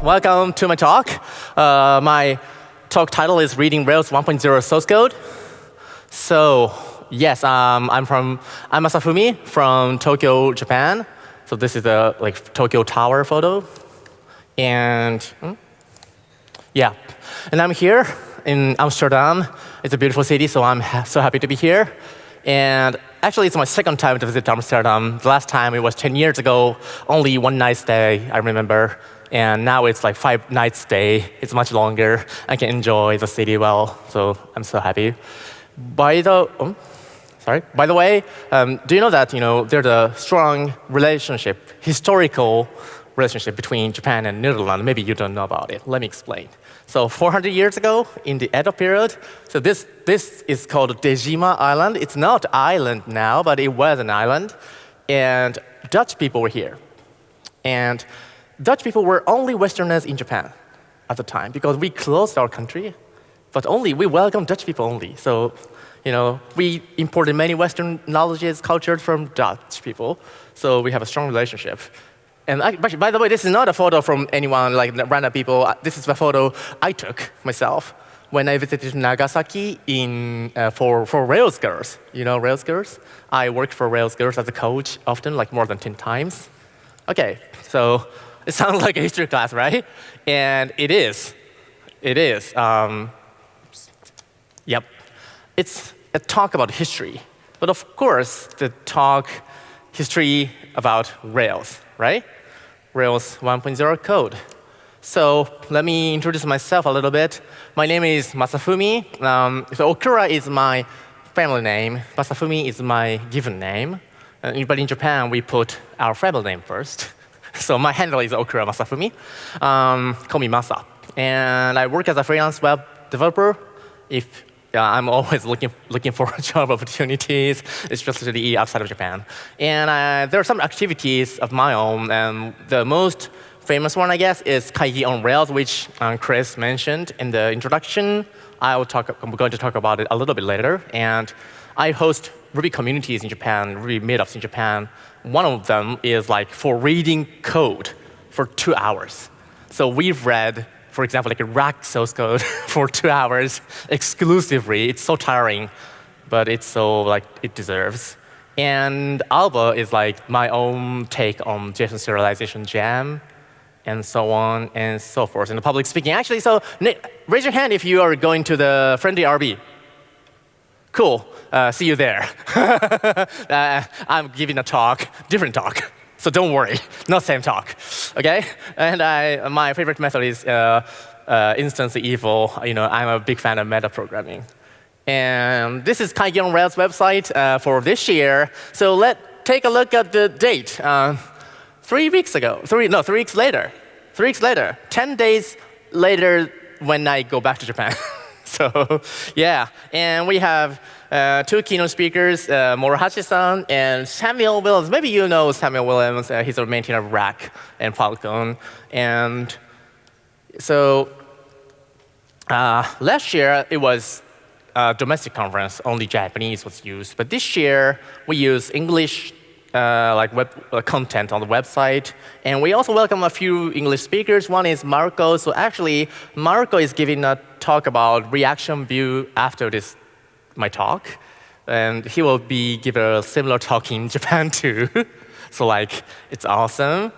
welcome to my talk. My talk title is Reading Rails 1.0 Source Code. So, yes, I'm Masafumi from Tokyo, Japan. So this is the Tokyo Tower photo. And and I'm here in Amsterdam. It's a beautiful city, so I'm so happy to be here. And actually, it's my second time to visit Amsterdam. The last time it was 10 years ago, only one night stay, I remember. And now it's like 5 nights stay. It's much longer. I can enjoy the city well, so I'm so happy. By the way, do you know that there's a strong relationship, historical relationship between Japan and Netherlands? Maybe you don't know about it. Let me explain. So 400 years ago, in the Edo period, so this is called Dejima Island. It's not island now, but it was an island. And Dutch people were here. And Dutch people were only Westerners in Japan at the time because we closed our country, but we welcomed Dutch people only. So, we imported many Western knowledges, cultures from Dutch people. So we have a strong relationship. And by the way, this is not a photo from anyone, like random people. This is a photo I took myself when I visited Nagasaki for Rails Girls. You know Rails Girls? I worked for Rails Girls as a coach often, like more than 10 times. Okay, so it sounds like a history class, right? And it is. It is. Yep. It's a talk about history. But of course, the talk history about Rails, right? Rails 1.0 code. So let me introduce myself a little bit. My name is Masafumi. So Okura is my family name. Masafumi is my given name. But in Japan, we put our family name first. So my handle is Okura Masafumi. Call me Masa. And I work as a freelance web developer. I'm always looking for job opportunities, especially outside of Japan. And there are some activities of my own. And the most famous one, I guess, is Kaigi on Rails, which Chris mentioned in the introduction. I'm going to talk about it a little bit later. And I host Ruby communities in Japan, Ruby meetups in Japan. One of them is for reading code for 2 hours. So we've read, for example, a rack source code for 2 hours exclusively. It's so tiring, but it's so it deserves. And Alba is my own take on JSON serialization jam, and so on and so forth. And the public speaking, actually, so raise your hand if you are going to the Friendly RB. Cool. See you there. I'm giving a talk, different talk. So don't worry, not same talk, okay? And my favorite method is instance evil. I'm a big fan of metaprogramming. And this is Kaigi on Rails website for this year. So let's take a look at the date. 3 weeks ago, 3 weeks later. 3 weeks later, 10 days later when I go back to Japan. So yeah, and we have 2 keynote speakers, Morohashi-san and Samuel Williams. Maybe you know Samuel Williams. He's a maintainer of Rack and Falcon. And so last year, it was a domestic conference. Only Japanese was used. But this year, we use English web content on the website. And we also welcome a few English speakers. One is Marco. So actually, Marco is giving a talk about Reaction View after my talk. And he will be giving a similar talk in Japan too. So it's awesome.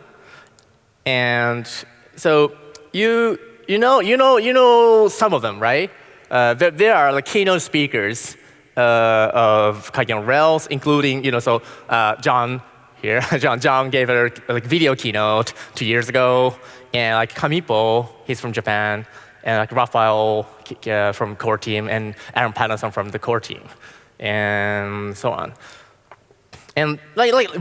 And so you know some of them, right? There are keynote speakers of Kaigi on Rails, including John here. John gave a video keynote 2 years ago, and Kamipo, he's from Japan, and Raphael from core team, and Aaron Patterson from the core team, and so on. And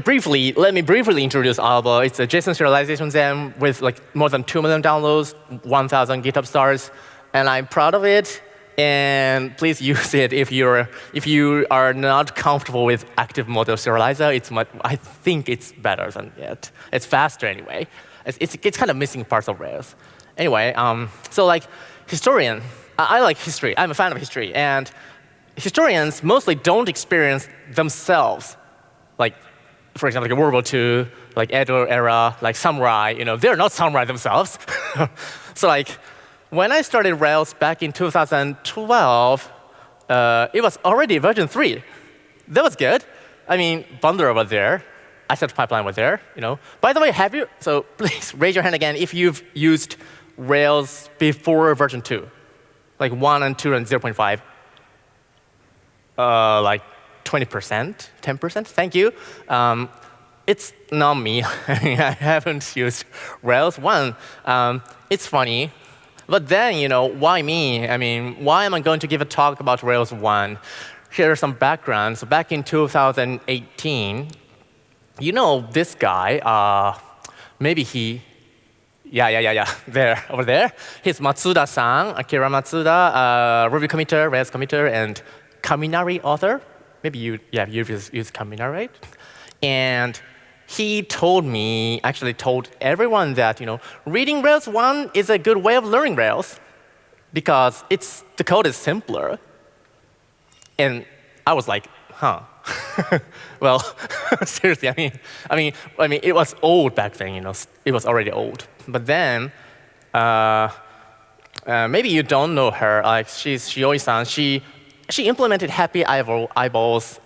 briefly, let me briefly introduce Alba. It's a JSON serialization gem with more than 2 million downloads, 1,000 GitHub stars, and I'm proud of it. And please use it if you are not comfortable with active model serializer. I think it's better than it. It's faster anyway. It's kind of missing parts of Rails. Anyway, so historian, I like history. I'm a fan of history, and historians mostly don't experience themselves for example, like World War II, like Edo era, like samurai, they're not samurai themselves. So like, when I started Rails back in 2012, it was already version 3. That was good. I mean, Bundler was there. Asset pipeline was there. By the way, so please raise your hand again if you've used Rails before version 2, like 1 and 2 and 0.5. Like 20%, 10%. Thank you. It's not me. I haven't used Rails 1. It's funny. But then, why me? I mean, why am I going to give a talk about Rails 1? Here are some background. So back in 2018, this guy, maybe he, over there. He's Matsuda-san, Akira Matsuda, Ruby committer, Rails committer, and Kaminari author. Maybe you've used Kaminari, right? And he actually told everyone that, reading Rails 1 is a good way of learning Rails because the code is simpler. And I was like, huh. Well, seriously, I mean, it was old back then, it was already old. But then, maybe you don't know her, like she's Shioi-san. She implemented happy eyeballs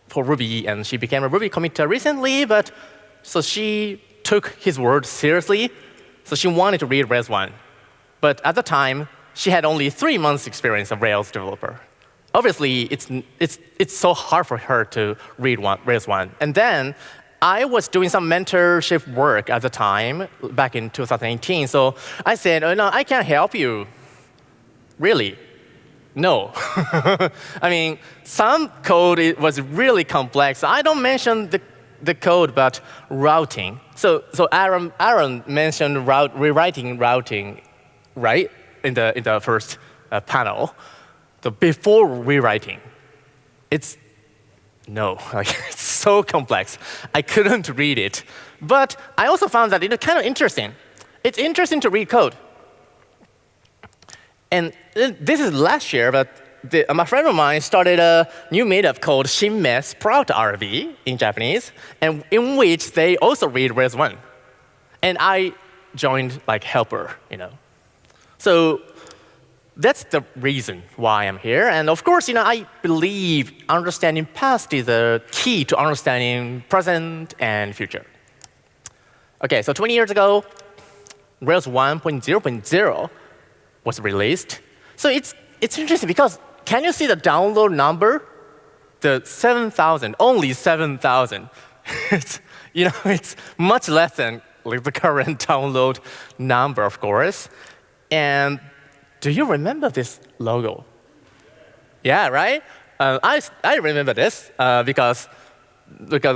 for Ruby, and she became a Ruby committer recently, so she took his word seriously, so she wanted to read Rails 1. But at the time, she had only 3 months experience of Rails developer. Obviously, it's so hard for her to read Rails 1. And then, I was doing some mentorship work at the time, back in 2018, so I said, oh, no, I can't help you. Really? No. I mean, some code was really complex. I don't mention the code, but routing. So Aaron mentioned rewriting routing, right, in the first panel. So before rewriting, it's so complex. I couldn't read it. But I also found that it's kind of interesting. It's interesting to read code. And this is last year, but a friend of mine started a new meetup called Shinme Sprout RV in Japanese, and in which they also read Rails 1. And I joined like helper, So that's the reason why I'm here. And of course, I believe understanding past is the key to understanding present and future. Okay, so 20 years ago, Rails 1.0.0 was released. So it's interesting because can you see the download number? The 7,000, only 7,000. It's much less than the current download number, of course. And do you remember this logo? Yeah, right? I remember this because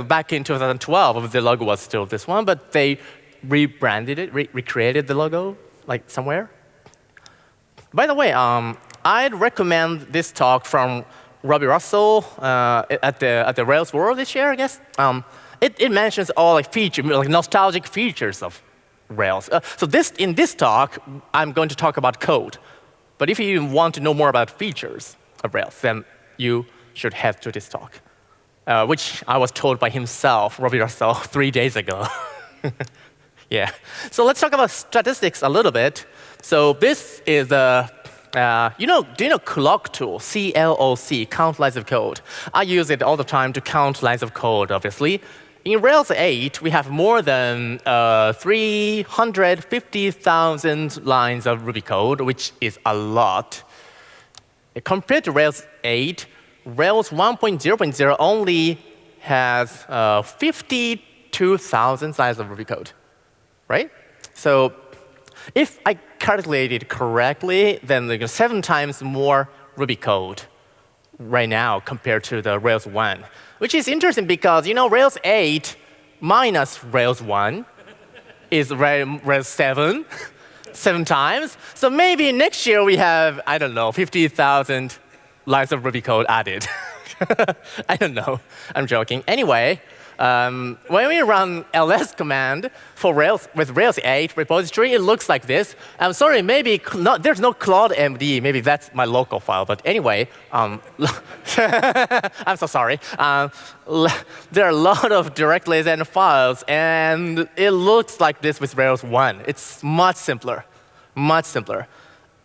back in 2012, the logo was still this one, but they rebranded it, recreated the logo like somewhere. By the way, I'd recommend this talk from Robbie Russell at the Rails World this year, I guess. It mentions all nostalgic features of Rails. So in this talk, I'm going to talk about code. But if you want to know more about features of Rails, then you should head to this talk, which I was told by himself, Robbie Russell, 3 days ago. Yeah. So let's talk about statistics a little bit. So this is do you know clock tool, CLOC, count lines of code? I use it all the time to count lines of code, obviously. In Rails 8, we have more than 350,000 lines of Ruby code, which is a lot. Compared to Rails 8, Rails 1.0.0 only has 52,000 lines of Ruby code, right? So if I calculated correctly, then there's 7 times more Ruby code right now compared to the Rails 1, which is interesting because Rails 8 minus Rails 1 is Rails 7 times. So maybe next year we have, I don't know, 50,000 lines of Ruby code added. I don't know. I'm joking. Anyway, when we run ls command for Rails with Rails 8 repository, it looks like this. I'm sorry, maybe there's no Claude MD. Maybe that's my local file. But anyway, I'm so sorry. There are a lot of directories and files, and it looks like this with Rails 1. It's much simpler, much simpler.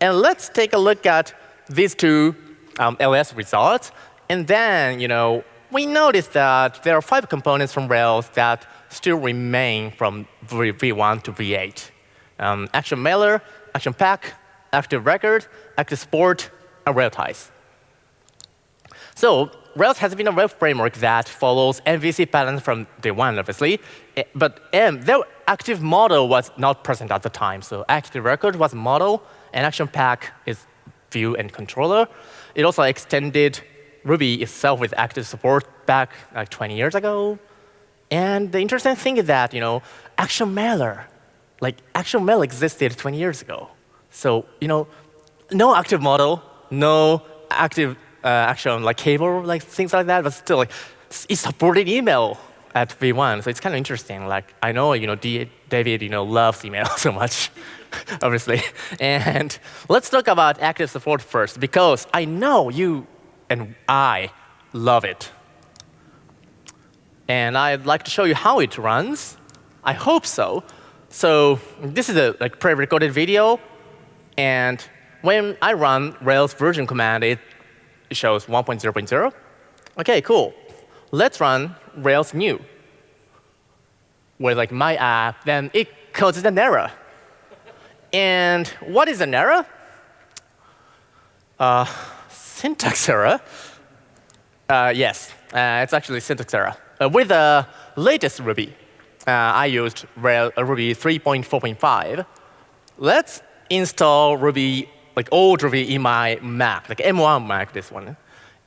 And let's take a look at these two ls results. And then, we noticed that there are 5 components from Rails that still remain from V1 to V8. Action Mailer, Action Pack, Active Record, Active Support, and Rail Ties. So Rails has been a web framework that follows MVC patterns from day one, obviously. But the active model was not present at the time. So Active Record was model, and Action Pack is view and controller. It also extended Ruby itself with active support back like 20 years ago. And the interesting thing is that, Action Mailer, Action Mail existed 20 years ago. So, no active model, no active action like cable, things like that, but still, it supported email at V1. So it's kind of interesting. I know, David, loves email so much, obviously. And let's talk about active support first, because I know you and I love it. And I'd like to show you how it runs. I hope so. So this is a pre-recorded video. And when I run Rails version command, it shows 1.0.0. OK, cool. Let's run Rails new with my app. Then it causes an error. And what is an error? Syntax error. Yes, it's actually syntax error. With the latest Ruby, I used Ruby 3.4.5. Let's install Ruby, old Ruby in my Mac, M1 Mac, this one.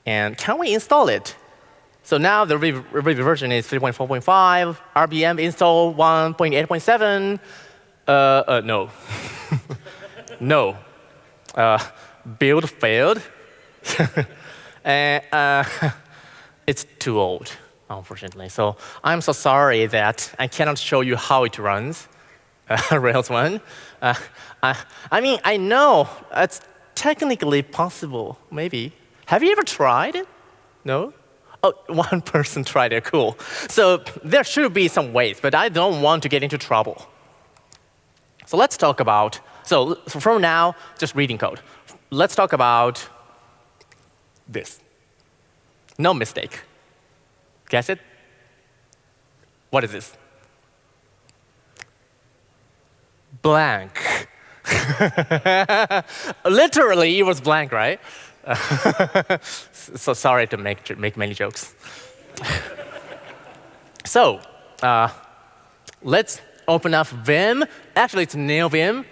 And can we install it? So now the Ruby version is 3.4.5. RBM install 1.8.7. No. No. Build failed. It's too old, unfortunately. So I'm so sorry that I cannot show you how it runs, Rails 1. I know it's technically possible, maybe. Have you ever tried it? No? Oh, one person tried it, cool. So there should be some ways, but I don't want to get into trouble. So let's talk about, so from now, just reading code. Let's talk about this. No mistake. Guess it? What is this? Blank. Literally, it was blank, right? So sorry to make many jokes. So let's open up Vim. Actually, it's NeoVim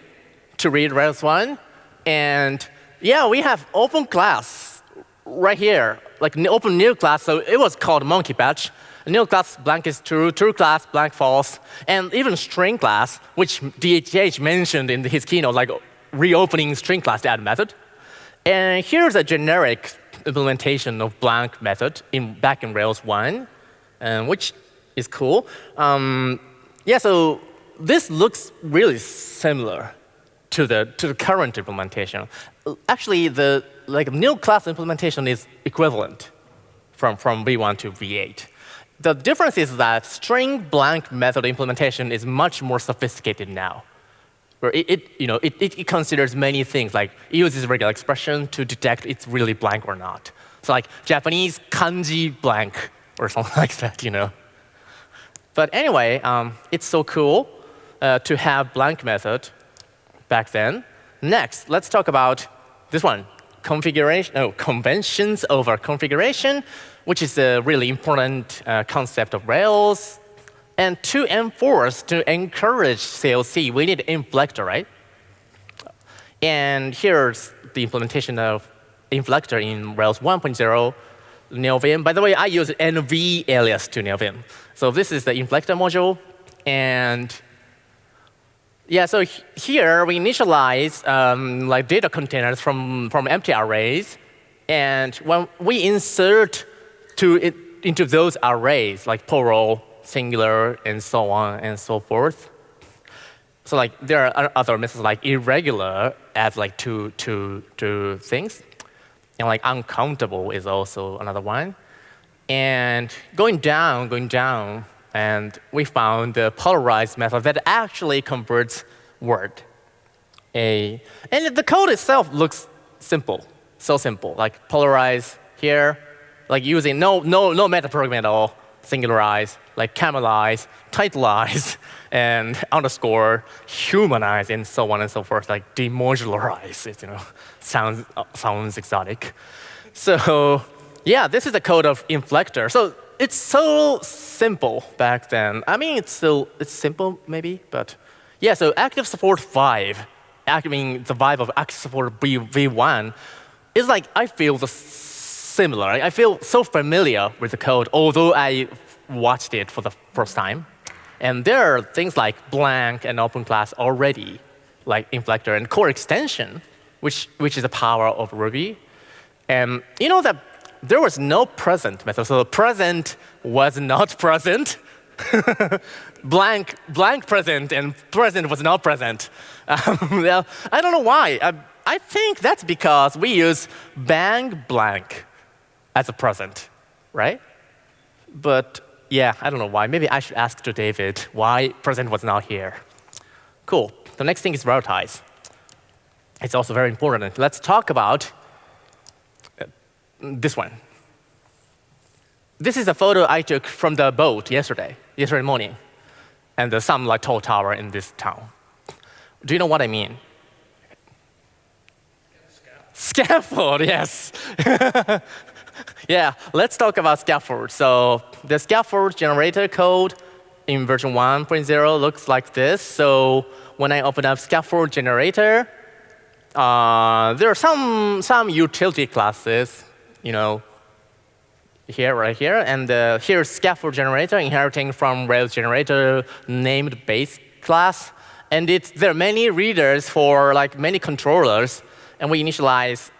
to read Rails 1. And yeah, we have open class right here, open new class. So it was called monkey patch. New class blank is true, true class blank false, and even string class, which DHH mentioned in his keynote, reopening string class to add method. And here's a generic implementation of blank method back in Rails 1, which is cool. Yeah, so this looks really similar to the current implementation. Actually, the new class implementation is equivalent from V1 to V8. The difference is that string blank method implementation is much more sophisticated now. Where it considers many things, it uses regular expression to detect it's really blank or not. So Japanese kanji blank or something like that, But anyway, it's so cool to have blank method back then. Next, let's talk about this one, conventions over configuration, which is a really important concept of Rails. And to encourage CLC, we need inflector, right? And here's the implementation of inflector in Rails 1.0 NeoVim. By the way, I use NV alias to NeoVim. So this is the inflector module. And yeah, so here we initialize data containers from empty arrays. And when we insert into those arrays, like plural, singular, and so on and so forth. So like there are other methods like irregular adds like two things, and like uncountable is also another one. And going down, and we found the polarized method that actually converts word. And the code itself looks simple, so simple. Like polarize here, like using no metaprogramming at all, singularize, like camelize, titleize, and underscore, humanize, and so on and so forth, like demodularize. It sounds exotic. So yeah, this is the code of Inflector. So it's so simple back then. I mean, it's simple maybe, but yeah. So Active Support 5, the vibe of Active Support v1 is like I feel similar. I feel so familiar with the code, although I watched it for the first time. And there are things like blank and open class already, like Inflector and core extension, which is the power of Ruby. And you know that there was no present method, so present was not present. blank present and present was not present. Well, I don't know why. I think that's because we use bang blank as a present, right? But yeah, I don't know why. Maybe I should ask to David why present was not here. Cool. The next thing is relatize. It's also very important. Let's talk about this one. This is a photo I took from the boat yesterday morning, and there's some like tall tower in this town. Do you know what I mean? Scaffold, yes. Yeah, let's talk about scaffold. So the scaffold generator code in version 1.0 looks like this. So when I open up scaffold generator, there are some utility classes, right here, and here's scaffold generator inheriting from Rails generator named base class, and there are many readers for like many controllers, and we initialize.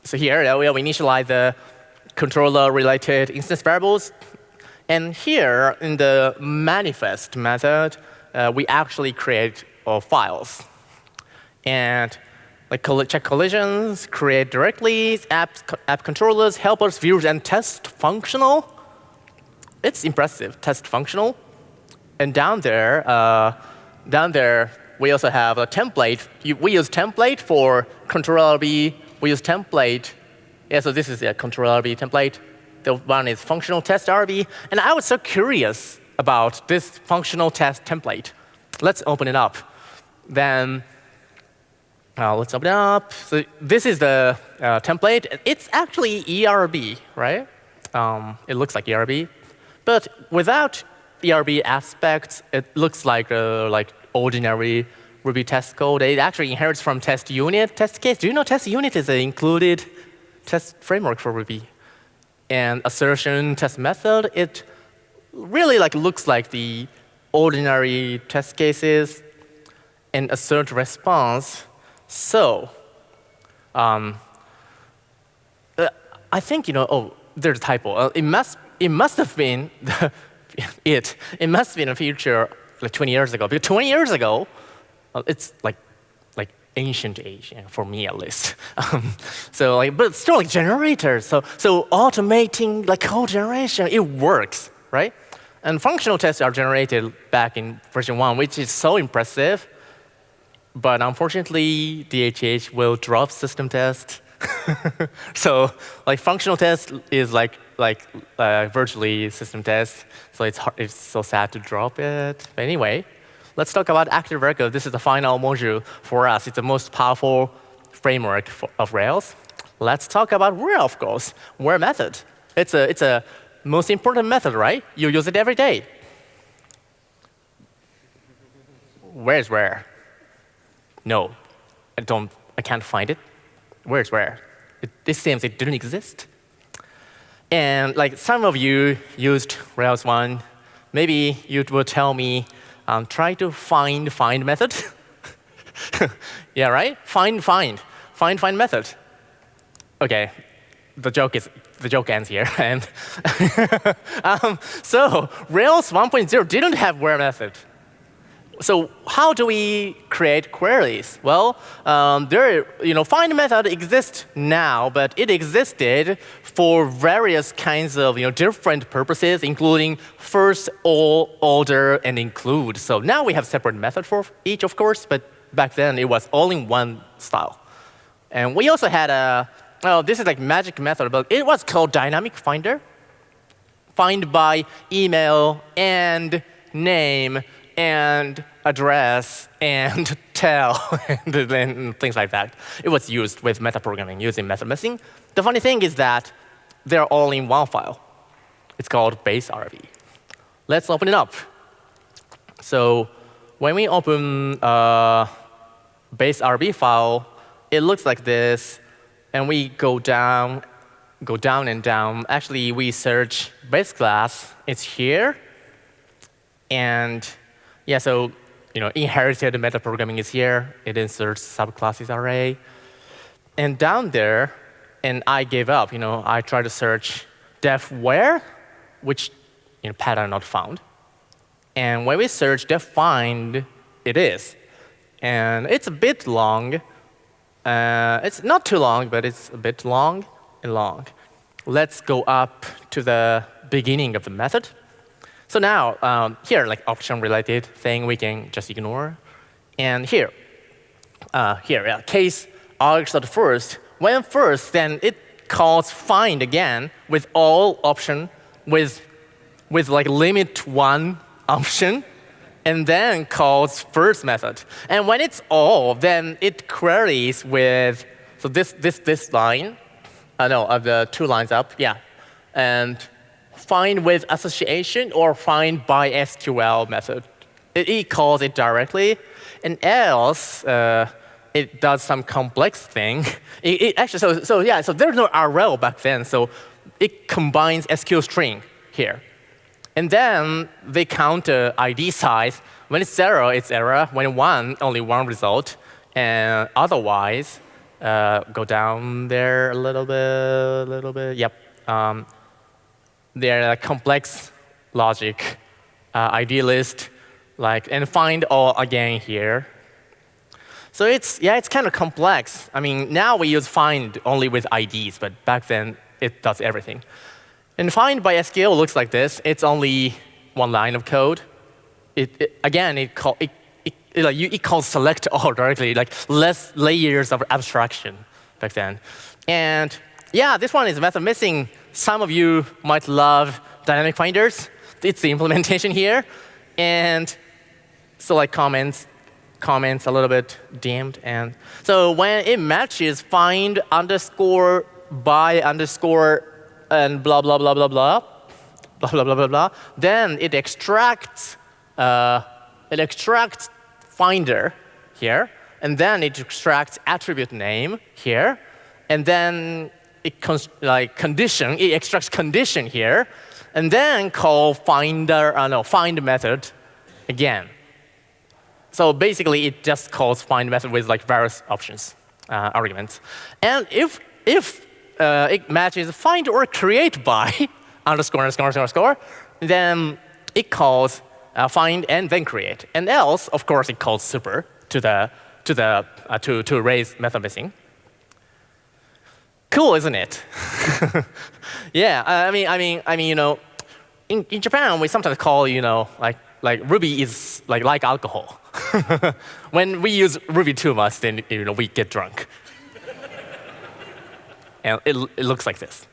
So here we initialize the controller-related instance variables, and here in the manifest method, we actually create files, and like check collisions, create directly, app controllers, helpers, views, and test functional. It's impressive, test functional. And down there, we also have a template. We use template for control RB. We use template. Yeah, so this is a control RB template. The one is functional test RB. And I was so curious about this functional test template. Let's open it up. Then let's open it up. So this is the template. It's actually ERB, right? It looks like ERB. But without ERB aspects, it looks like ordinary Ruby test code. It actually inherits from test unit, test case. Do you know test unit is an included test framework for Ruby? And assertion test method, it really looks like the ordinary test cases and assert response. So I think there's a typo. It must have been it must have been a feature like 20 years ago. Because 20 years ago, it's like ancient age for me at least. But still generators. So automating code generation, it works, right? And functional tests are generated back in version 1, which is so impressive. But unfortunately, DHH will drop system test. So functional test is virtually system test. So it's so sad to drop it. But anyway, let's talk about Active Record. This is the final module for us. It's the most powerful framework of Rails. Let's talk about where, of course, where method. It's a most important method, right? You use it every day. Where's where? No, I can't find it. Where's where? It seems it didn't exist. And some of you used Rails 1. Maybe you will tell me, try to find method. Yeah, right? Find method. Okay, the joke is the joke ends here. And so Rails 1.0 didn't have where method. So how do we create queries? Well, find method exists now, but it existed for various kinds of different purposes, including first, all, order, and include. So now we have separate method for each, of course, but back then it was all in one style. And we also had this is like magic method, but it was called dynamic finder. Find by email and name and address and tell and things like that. It was used with metaprogramming using method missing. The funny thing is that they're all in one file. It's called base RB. Let's open it up. So when we open base RB file, it looks like this. And we go down and down. Actually, we search base class. It's here. And yeah, so inherited metaprogramming is here. It inserts subclasses array. And down there, and I gave up. I tried to search def where, which pattern not found. And when we search def find, it is. And it's a bit long. It's not too long, but it's a bit long and long. Let's go up to the beginning of the method. So now, here, like option-related thing, we can just ignore. And here, case args.first. When first, then it calls find again with all option, with like limit one option, and then calls first method. And when it's all, then it queries with this line. Of the 2 lines up, yeah, and find with association or find by SQL method. It calls it directly, and else it does some complex thing. Actually, so there's no RL back then, so it combines SQL string here. And then they count ID size. When it's 0, it's error. When 1, only 1 result. And otherwise, go down there a little bit. Yep. They're complex logic, ID list, and find all again here. So it's kind of complex. I mean, now we use find only with IDs, but back then it does everything. And find by SQL looks like this. It's only 1 line of code. It calls select all directly, like less layers of abstraction back then. And yeah, this one is method missing. Some of you might love dynamic finders. It's the implementation here. And so comments a little bit dimmed. And so when it matches find underscore by underscore and blah, blah, blah, blah, blah, blah, blah, blah, blah, blah, then it extracts finder here, and then it extracts attribute name here, and then it extracts condition here, and then call find method again. So basically, it just calls find method with various options, arguments. And if it matches find or create by underscore, then it calls find and then create. And else, of course, it calls super to raise method missing. Cool, isn't it? Yeah, I mean, in Japan we sometimes call like Ruby is like alcohol. When we use Ruby too much, then we get drunk. And it looks like this.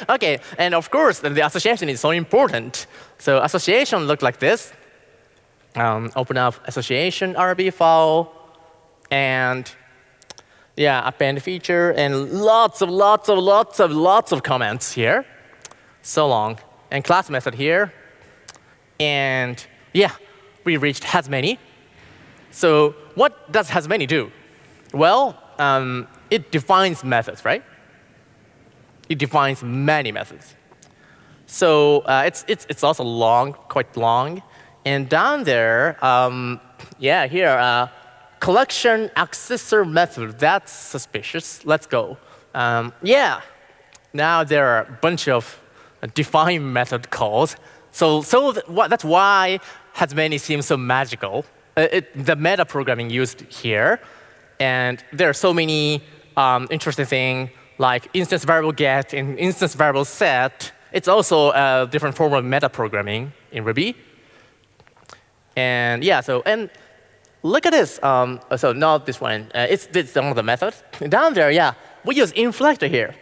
OK, and of course, the association is so important. So association looks like this. Open up association RB file, and yeah, append feature, and lots of comments here. So long. And class method here. And yeah, we reached has many. So what does has many do? Well, it defines methods, right? It defines many methods. So it's also long, quite long. And down there, yeah, here, collection accessor method. That's suspicious. Let's go. Yeah, Now there are a bunch of define method calls. That's why has many seems so magical. The meta programming used here, and there are so many interesting things like instance variable get and instance variable set. It's also a different form of meta programming in Ruby. And yeah, and look at this. So not this one. It's one of the methods. Down there, yeah, we use inflector here.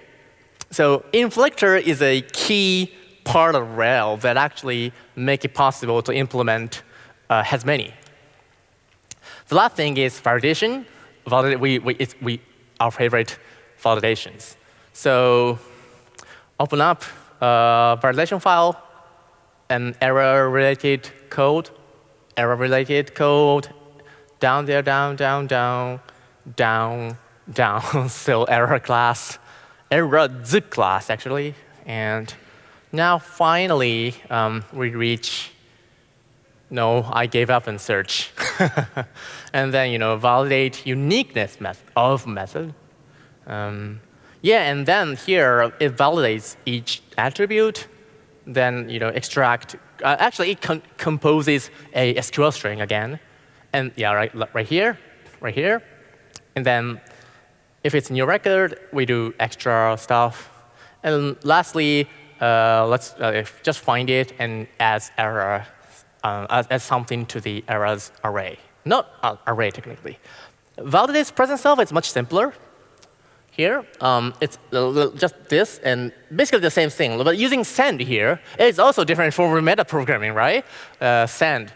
So inflector is a key part of Rails that actually make it possible to implement has many. The last thing is validation. Our favorite validations. So open up a validation file, and error-related code, down there, down, down, down, down, down. So error class, error zip class, actually. And now, finally, we reach, no, I gave up in search. And then, validate uniqueness of method. Yeah, and then here, it validates each attribute. Then, extract. Actually, it composes a SQL string again. And yeah, right here. And then, if it's new record, we do extra stuff. And lastly, let's just find it and add error, add something to the errors array. Not array, technically. Validate's present self is much simpler. Here, it's just this, and basically the same thing. But using send here, it's also different from meta programming, right? Send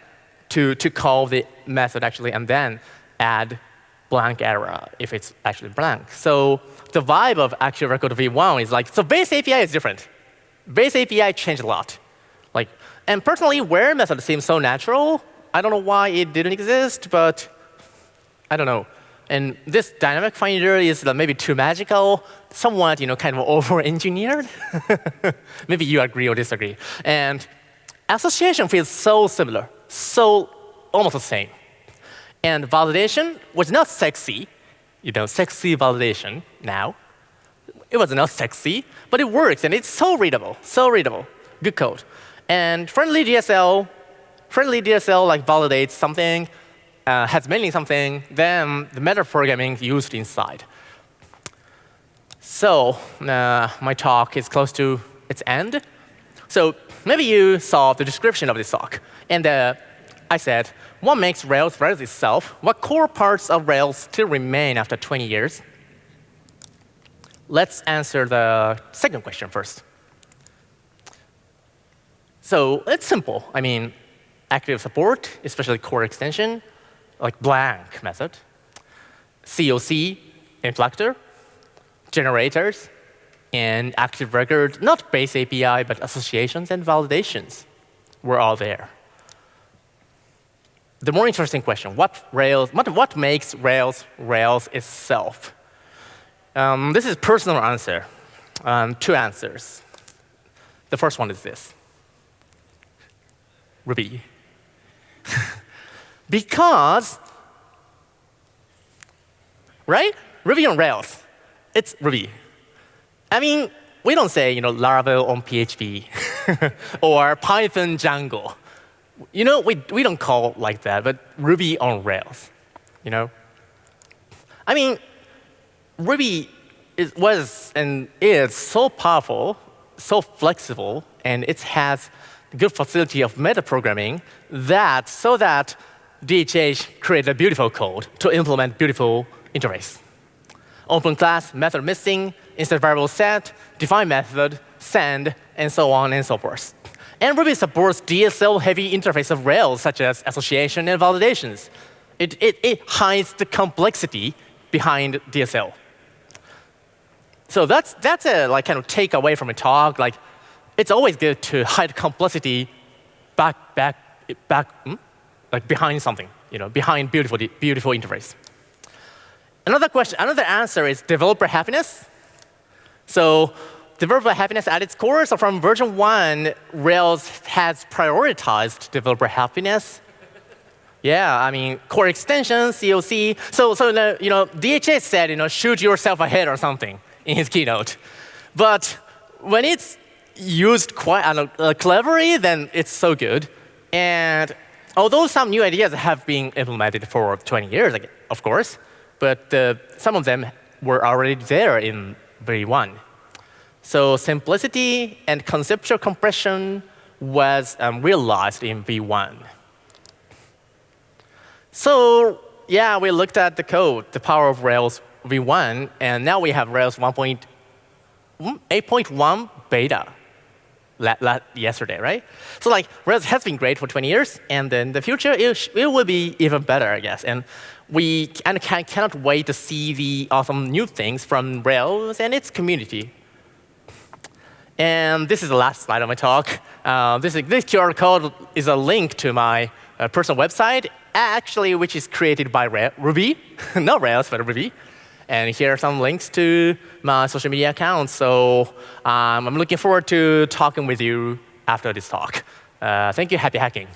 to call the method, actually, and then add blank error if it's actually blank. So the vibe of Active Record v1 is like, so base API is different. Base API changed a lot. And personally, where method seems so natural. I don't know why it didn't exist, but I don't know. And this dynamic finder is maybe too magical, somewhat, kind of over-engineered. Maybe you agree or disagree. And association feels so similar, so almost the same. And validation was not sexy, sexy validation now. It was not sexy, but it works, and it's so readable, good code. And friendly DSL validates something, has mainly something, then the meta programming used inside. So my talk is close to its end. So maybe you saw the description of this talk. And I said, what makes Rails Rails itself? What core parts of Rails still remain after 20 years? Let's answer the second question first. So it's simple. I mean, active support, especially core extension, like blank method, COC, inflector, generators, and active record, not base API, but associations and validations were all there. The more interesting question, what makes Rails Rails itself? This is personal answer. Two answers. The first one is this. Ruby. Because, right? Ruby on Rails. It's Ruby. I mean, we don't say, Laravel on PHP or Python Django. We don't call it like that, but Ruby on Rails. I mean, Ruby was and is so powerful, so flexible, and it has good facility of meta programming so that DHH created a beautiful code to implement beautiful interface. Open class, method missing, instance variable set, define method, send, and so on and so forth. And Ruby supports DSL-heavy interface of Rails, such as association and validations. It hides the complexity behind DSL. So that's a kind of takeaway from a talk. It's always good to hide complexity back, behind something, behind beautiful interface. Another answer is developer happiness. So developer happiness at its core. So from version 1, Rails has prioritized developer happiness. Yeah, I mean, core extensions, COC. So DHH said, shoot yourself ahead or something in his keynote. But when it's used quite cleverly, then it's so good. And although some new ideas have been implemented for 20 years, of course, but some of them were already there in V1. So simplicity and conceptual compression was realized in V1. So yeah, we looked at the code, the power of Rails V1, and now we have Rails 8.1 beta yesterday, right? So Rails has been great for 20 years, and then the future it will be even better, I guess. And we cannot wait to see the awesome new things from Rails and its community. And this is the last slide of my talk. This QR code is a link to my personal website, actually, which is created by Ruby, not Rails, but Ruby. And here are some links to my social media accounts. So I'm looking forward to talking with you after this talk. Thank you. Happy hacking.